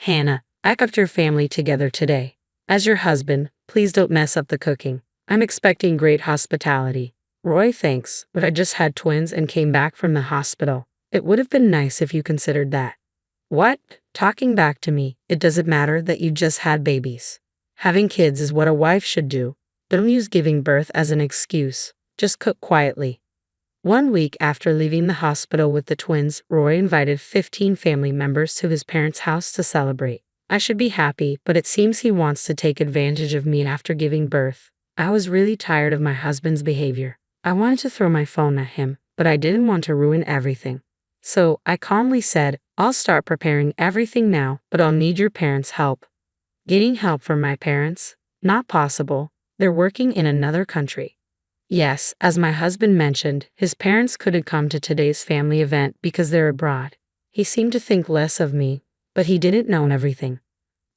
Hannah, I got your family together today. As your husband, please don't mess up the cooking. I'm expecting great hospitality. Roy, thanks, but I just had twins and came back from the hospital. It would have been nice if you considered that. What? Talking back to me, it doesn't matter that you just had babies. Having kids is what a wife should do. Don't use giving birth as an excuse. Just cook quietly. 1 week after leaving the hospital with the twins, Roy invited 15 family members to his parents' house to celebrate. I should be happy, but it seems he wants to take advantage of me after giving birth. I was really tired of my husband's behavior. I wanted to throw my phone at him, but I didn't want to ruin everything. So I calmly said, I'll start preparing everything now, but I'll need your parents' help. Getting help from my parents? Not possible. They're working in another country. Yes, as my husband mentioned, his parents couldn't come to today's family event because they're abroad. He seemed to think less of me, but he didn't know everything.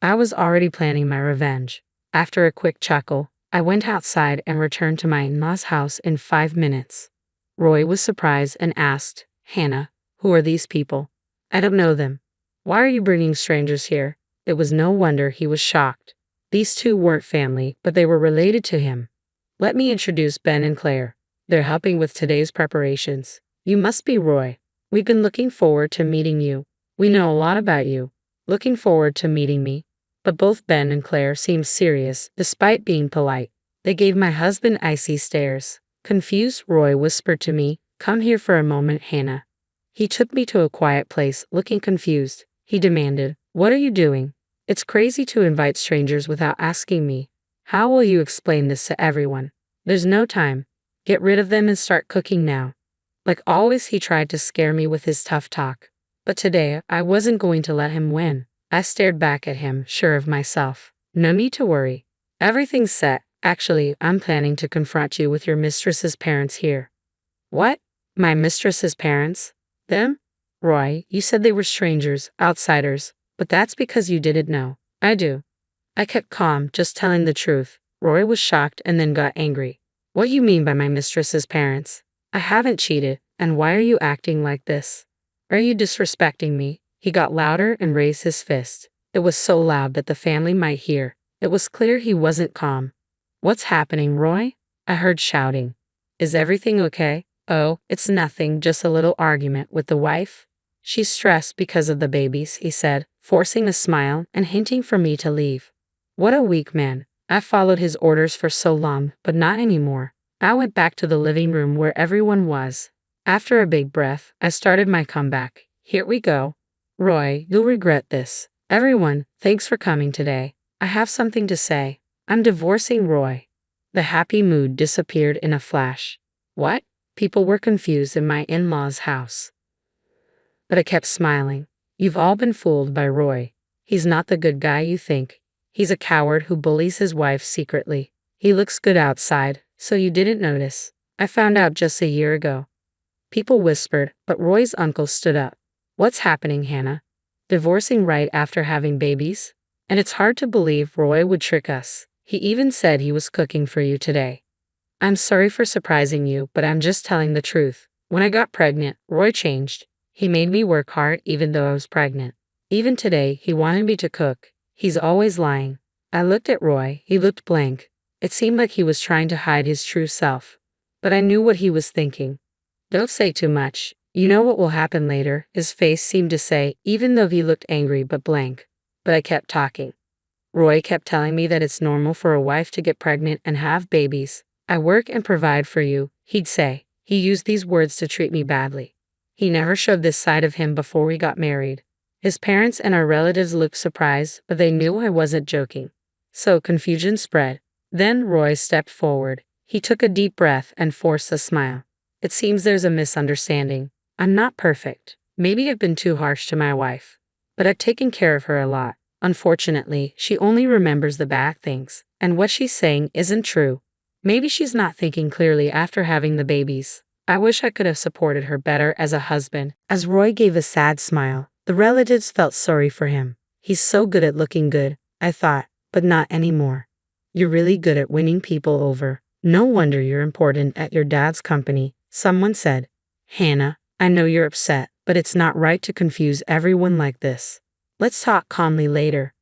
I was already planning my revenge. After a quick chuckle, I went outside and returned to my in-laws' house in 5 minutes. Roy was surprised and asked, Hannah, who are these people? I don't know them. Why are you bringing strangers here? It was no wonder he was shocked. These two weren't family, but they were related to him. Let me introduce Ben and Claire. They're helping with today's preparations. You must be Roy. We've been looking forward to meeting you. We know a lot about you. Looking forward to meeting me. But both Ben and Claire seemed serious, despite being polite. They gave my husband icy stares. Confused, Roy whispered to me, Come here for a moment, Hannah. He took me to a quiet place, looking confused. He demanded, What are you doing? It's crazy to invite strangers without asking me. How will you explain this to everyone? There's no time. Get rid of them and start cooking now. Like always, he tried to scare me with his tough talk. But today, I wasn't going to let him win. I stared back at him, sure of myself. No need to worry. Everything's set. Actually, I'm planning to confront you with your mistress's parents here. What? My mistress's parents? Them? Roy, you said they were strangers, outsiders, but that's because you didn't know. I do. I kept calm, just telling the truth. Roy was shocked and then got angry. What you mean by my mistress's parents? I haven't cheated, and why are you acting like this? Are you disrespecting me? He got louder and raised his fist. It was so loud that the family might hear. It was clear he wasn't calm. What's happening, Roy? I heard shouting. Is everything okay? Oh, it's nothing, just a little argument with the wife. She's stressed because of the babies, he said, forcing a smile and hinting for me to leave. What a weak man. I followed his orders for so long, but not anymore. I went back to the living room where everyone was. After a big breath, I started my comeback. Here we go. Roy, you'll regret this. Everyone, thanks for coming today. I have something to say. I'm divorcing Roy. The happy mood disappeared in a flash. What? People were confused in my in-laws' house. But I kept smiling. You've all been fooled by Roy. He's not the good guy you think. He's a coward who bullies his wife secretly. He looks good outside, so you didn't notice. I found out just a year ago. People whispered, but Roy's uncle stood up. What's happening, Hannah? Divorcing right after having babies? And it's hard to believe Roy would trick us. He even said he was cooking for you today. I'm sorry for surprising you, but I'm just telling the truth. When I got pregnant, Roy changed. He made me work hard even though I was pregnant. Even today, he wanted me to cook. He's always lying. I looked at Roy. He looked blank. It seemed like he was trying to hide his true self. But I knew what he was thinking. Don't say too much. You know what will happen later, his face seemed to say, even though he looked angry but blank. But I kept talking. Roy kept telling me that it's normal for a wife to get pregnant and have babies. I work and provide for you, he'd say. He used these words to treat me badly. He never showed this side of him before we got married. His parents and our relatives looked surprised, but they knew I wasn't joking. So confusion spread. Then Roy stepped forward. He took a deep breath and forced a smile. It seems there's a misunderstanding. I'm not perfect. Maybe I've been too harsh to my wife. But I've taken care of her a lot. Unfortunately, she only remembers the bad things, and what she's saying isn't true. Maybe she's not thinking clearly after having the babies. I wish I could have supported her better as a husband. As Roy gave a sad smile, the relatives felt sorry for him. He's so good at looking good, I thought, but not anymore. You're really good at winning people over. No wonder you're important at your dad's company, someone said. Hannah, I know you're upset, but it's not right to confuse everyone like this. Let's talk calmly later.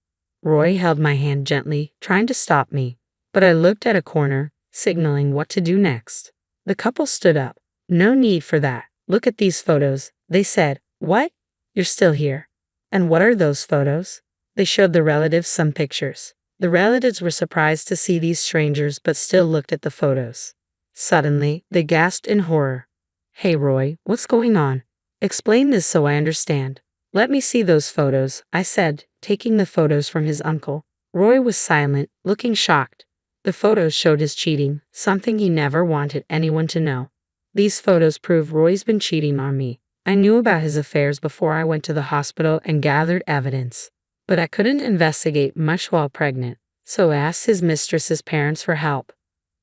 Roy held my hand gently, trying to stop me, but I looked at a corner, signaling what to do next. The couple stood up. No need for that. Look at these photos, they said. What? You're still here. And what are those photos? They showed the relatives some pictures. The relatives were surprised to see these strangers but still looked at the photos. Suddenly, they gasped in horror. Hey Roy, what's going on? Explain this so I understand. Let me see those photos, I said, taking the photos from his uncle. Roy was silent, looking shocked. The photos showed his cheating, something he never wanted anyone to know. These photos prove Roy's been cheating on me. I knew about his affairs before I went to the hospital and gathered evidence. But I couldn't investigate much while pregnant, so I asked his mistress's parents for help.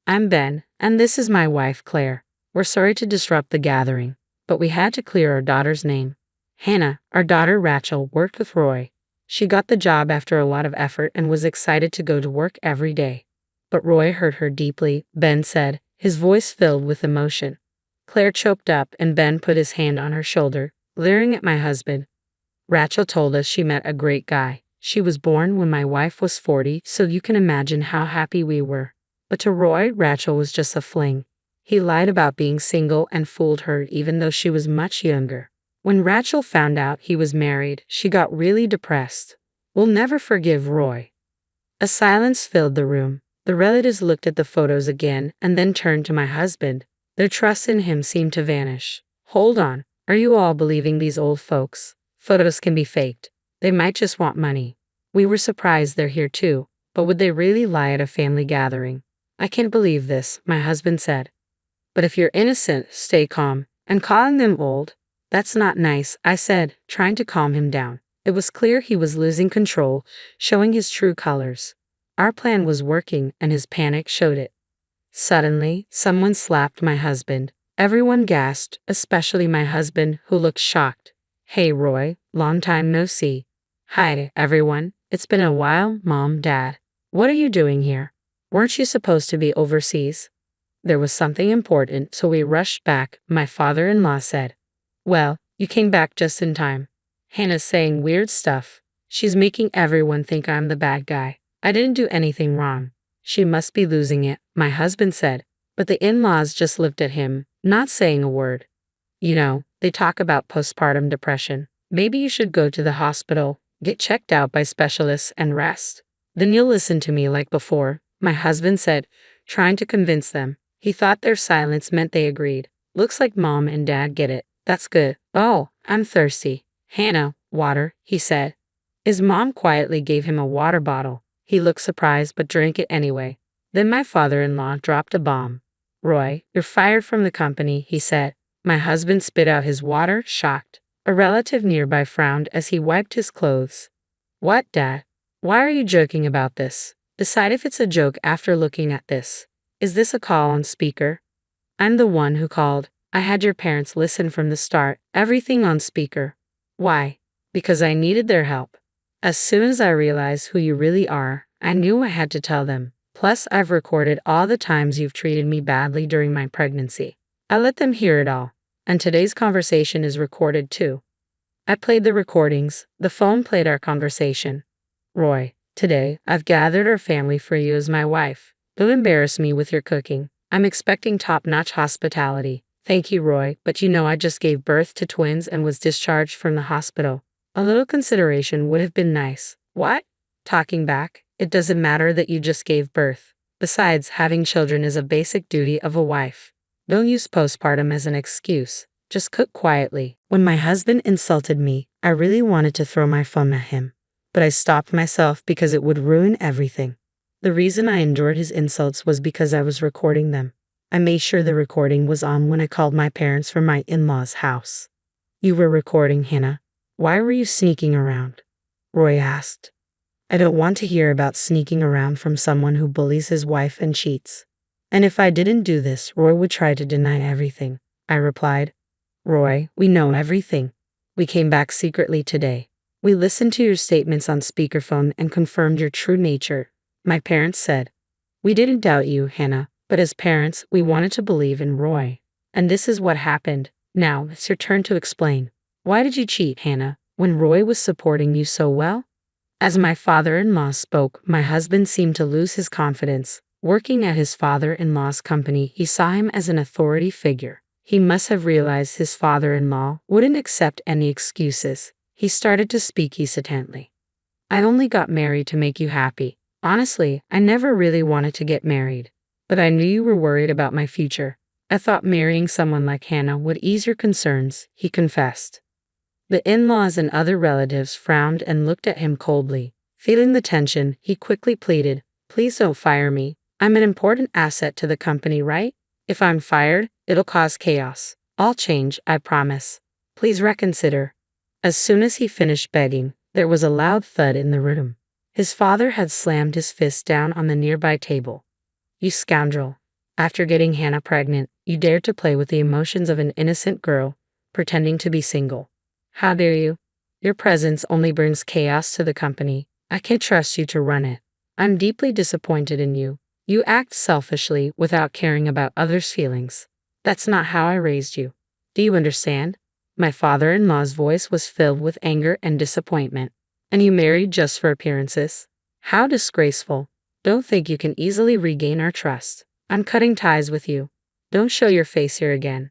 I'm Ben, and this is my wife Claire. We're sorry to disrupt the gathering, but we had to clear our daughter's name. Hannah, our daughter Rachel, worked with Roy. She got the job after a lot of effort and was excited to go to work every day. But Roy hurt her deeply, Ben said, his voice filled with emotion. Claire choked up and Ben put his hand on her shoulder, leering at my husband. Rachel told us she met a great guy. She was born when my wife was 40, so you can imagine how happy we were. But to Roy, Rachel was just a fling. He lied about being single and fooled her even though she was much younger. When Rachel found out he was married, she got really depressed. We'll never forgive Roy. A silence filled the room. The relatives looked at the photos again and then turned to my husband. Their trust in him seemed to vanish. Hold on, are you all believing these old folks? Photos can be faked. They might just want money. We were surprised they're here too, but would they really lie at a family gathering? I can't believe this, my husband said. But if you're innocent, stay calm. And calling them old? That's not nice, I said, trying to calm him down. It was clear he was losing control, showing his true colors. Our plan was working and his panic showed it. Suddenly, someone slapped my husband. Everyone gasped, especially my husband, who looked shocked. Hey Roy, long time no see. Hi, everyone. It's been a while, Mom, Dad. What are you doing here? Weren't you supposed to be overseas? There was something important, so we rushed back, my father-in-law said. Well, you came back just in time. Hannah's saying weird stuff. She's making everyone think I'm the bad guy. I didn't do anything wrong. She must be losing it, my husband said. But the in-laws just looked at him, not saying a word. You know, they talk about postpartum depression. Maybe you should go to the hospital, get checked out by specialists, and rest. Then you'll listen to me like before, my husband said, trying to convince them. He thought their silence meant they agreed. Looks like Mom and Dad get it. That's good. Oh, I'm thirsty. Hannah, water, he said. His mom quietly gave him a water bottle. He looked surprised but drank it anyway. Then my father-in-law dropped a bomb. Roy, you're fired from the company, he said. My husband spit out his water, shocked. A relative nearby frowned as he wiped his clothes. What, Dad? Why are you joking about this? Decide if it's a joke after looking at this. Is this a call on speaker? I'm the one who called. I had your parents listen from the start, everything on speaker. Why? Because I needed their help. As soon as I realized who you really are, I knew I had to tell them. Plus, I've recorded all the times you've treated me badly during my pregnancy. I let them hear it all. And today's conversation is recorded too. I played the recordings. The phone played our conversation. Roy, today, I've gathered our family for you as my wife. Don't embarrass me with your cooking. I'm expecting top-notch hospitality. Thank you, Roy, but you know I just gave birth to twins and was discharged from the hospital. A little consideration would have been nice. What? Talking back, it doesn't matter that you just gave birth. Besides, having children is a basic duty of a wife. Don't use postpartum as an excuse. Just cook quietly. When my husband insulted me, I really wanted to throw my phone at him. But I stopped myself because it would ruin everything. The reason I endured his insults was because I was recording them. I made sure the recording was on when I called my parents from my in-laws' house. You were recording, Hannah. Why were you sneaking around? Roy asked. I don't want to hear about sneaking around from someone who bullies his wife and cheats. And if I didn't do this, Roy would try to deny everything. I replied. Roy, we know everything. We came back secretly today. We listened to your statements on speakerphone and confirmed your true nature. My parents said. We didn't doubt you, Hannah, but as parents, we wanted to believe in Roy. And this is what happened. Now, it's your turn to explain. Why did you cheat, Hannah? when Roy was supporting you so well? As my father-in-law spoke, my husband seemed to lose his confidence. Working at his father-in-law's company, he saw him as an authority figure. He must have realized his father-in-law wouldn't accept any excuses. He started to speak hesitantly. I only got married to make you happy. Honestly, I never really wanted to get married. But I knew you were worried about my future. I thought marrying someone like Hannah would ease your concerns, he confessed. The in-laws and other relatives frowned and looked at him coldly. Feeling the tension, he quickly pleaded, "Please don't fire me. I'm an important asset to the company, right? If I'm fired, it'll cause chaos. I'll change, I promise. Please reconsider." As soon as he finished begging, there was a loud thud in the room. His father had slammed his fist down on the nearby table. "You scoundrel. After getting Hannah pregnant, you dared to play with the emotions of an innocent girl, pretending to be single. How dare you? Your presence only brings chaos to the company. I can't trust you to run it. I'm deeply disappointed in you. You act selfishly without caring about others' feelings. That's not how I raised you. Do you understand?" My father-in-law's voice was filled with anger and disappointment. "And you married just for appearances? How disgraceful. Don't think you can easily regain our trust. I'm cutting ties with you. Don't show your face here again."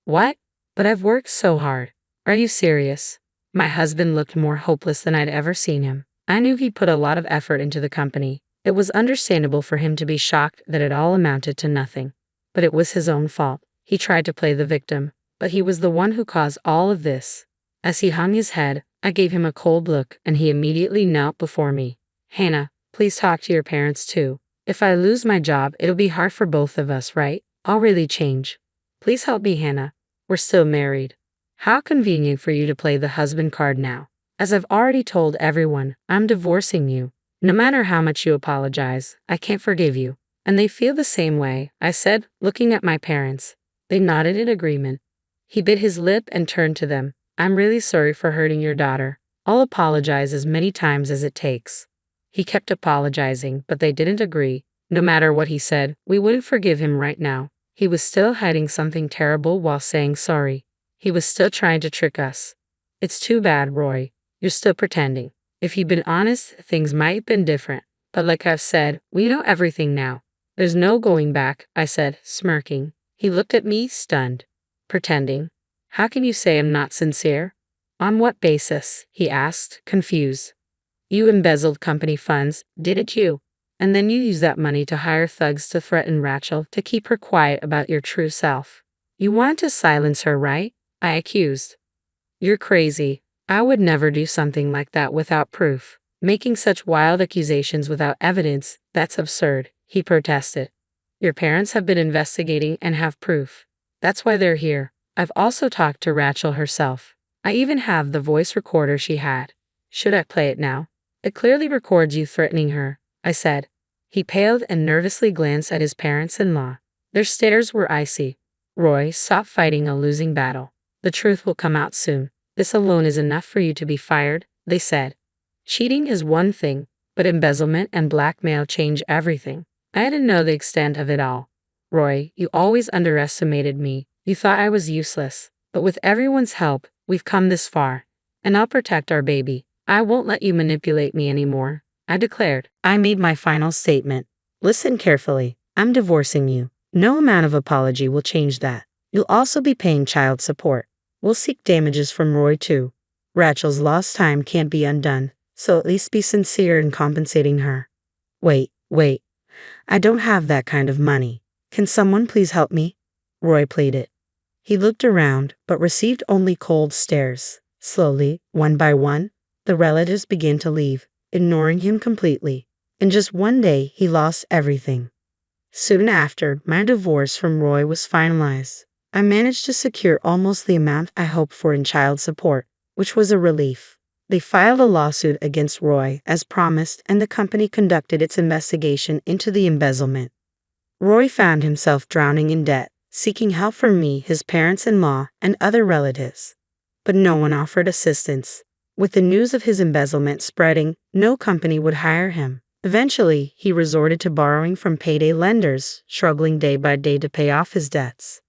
"What? But I've worked so hard. Are you serious?" My husband looked more hopeless than I'd ever seen him. I knew he put a lot of effort into the company. It was understandable for him to be shocked that it all amounted to nothing. But it was his own fault. He tried to play the victim, but he was the one who caused all of this. As he hung his head, I gave him a cold look and he immediately knelt before me. "Hannah, please talk to your parents too. If I lose my job, it'll be hard for both of us, right? I'll really change. Please help me, Hannah. We're still married." How convenient for you to play the husband card now. As I've already told everyone, I'm divorcing you. No matter how much you apologize, I can't forgive you. And they feel the same way, I said, looking at my parents. They nodded in agreement. He bit his lip and turned to them. "I'm really sorry for hurting your daughter. I'll apologize as many times as it takes." He kept apologizing, but they didn't agree. No matter what he said, we wouldn't forgive him right now. He was still hiding something terrible while saying sorry. He was still trying to trick us. "It's too bad, Roy. You're still pretending. If you'd been honest, things might have been different. But like I've said, we know everything now. There's no going back," I said, smirking. He looked at me, stunned. "Pretending? How can you say I'm not sincere?" "On what basis?" he asked, confused. "You embezzled company funds, didn't you? And then you used that money to hire thugs to threaten Rachel to keep her quiet about your true self. You wanted to silence her, right?" I accused. "You're crazy. I would never do something like that without proof. Making such wild accusations without evidence, that's absurd," he protested. "Your parents have been investigating and have proof. That's why they're here. I've also talked to Rachel herself. I even have the voice recorder she had. Should I play it now? It clearly records you threatening her," I said. He paled and nervously glanced at his parents-in-law. Their stares were icy. "Roy, stop fighting a losing battle. The truth will come out soon. This alone is enough for you to be fired," they said. Cheating is one thing, but embezzlement and blackmail change everything. I didn't know the extent of it all. "Roy, you always underestimated me. You thought I was useless. But with everyone's help, we've come this far. And I'll protect our baby. I won't let you manipulate me anymore," I declared. I made my final statement. "Listen carefully. I'm divorcing you. No amount of apology will change that. You'll also be paying child support. We'll seek damages from Roy too. Rachel's lost time can't be undone, so at least be sincere in compensating her." Wait. I don't have that kind of money. Can someone please help me?" Roy pleaded. He looked around, but received only cold stares. Slowly, one by one, the relatives began to leave, ignoring him completely. In just one day, he lost everything. Soon after, my divorce from Roy was finalized. I managed to secure almost the amount I hoped for in child support, which was a relief. They filed a lawsuit against Roy, as promised, and the company conducted its investigation into the embezzlement. Roy found himself drowning in debt, seeking help from me, his parents-in-law, and other relatives. But no one offered assistance. With the news of his embezzlement spreading, no company would hire him. Eventually, he resorted to borrowing from payday lenders, struggling day by day to pay off his debts.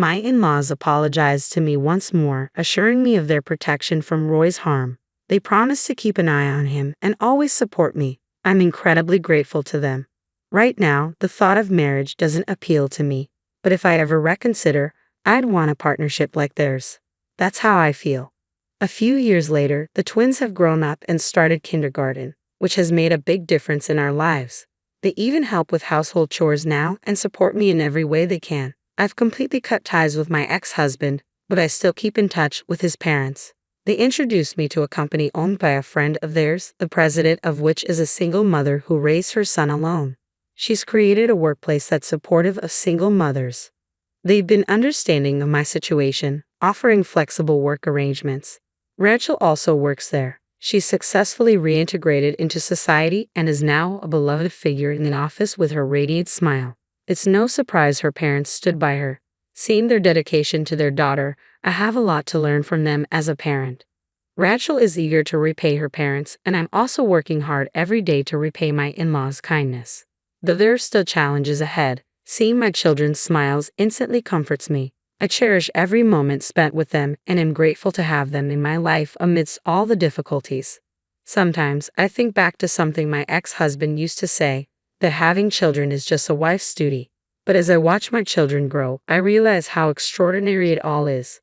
My in-laws apologized to me once more, assuring me of their protection from Roy's harm. They promised to keep an eye on him and always support me. I'm incredibly grateful to them. Right now, the thought of marriage doesn't appeal to me, but if I ever reconsider, I'd want a partnership like theirs. That's how I feel. A few years later, the twins have grown up and started kindergarten, which has made a big difference in our lives. They even help with household chores now and support me in every way they can. I've completely cut ties with my ex-husband, but I still keep in touch with his parents. They introduced me to a company owned by a friend of theirs, the president of which is a single mother who raised her son alone. She's created a workplace that's supportive of single mothers. They've been understanding of my situation, offering flexible work arrangements. Rachel also works there. She's successfully reintegrated into society and is now a beloved figure in the office with her radiant smile. It's no surprise her parents stood by her. Seeing their dedication to their daughter, I have a lot to learn from them as a parent. Rachel is eager to repay her parents, and I'm also working hard every day to repay my in-laws' kindness. Though there are still challenges ahead, seeing my children's smiles instantly comforts me. I cherish every moment spent with them and am grateful to have them in my life amidst all the difficulties. Sometimes I think back to something my ex-husband used to say, that having children is just a wife's duty. But as I watch my children grow, I realize how extraordinary it all is.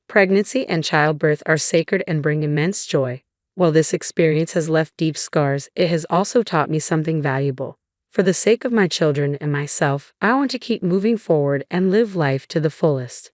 Pregnancy and childbirth are sacred and bring immense joy. While this experience has left deep scars, it has also taught me something valuable. For the sake of my children and myself, I want to keep moving forward and live life to the fullest.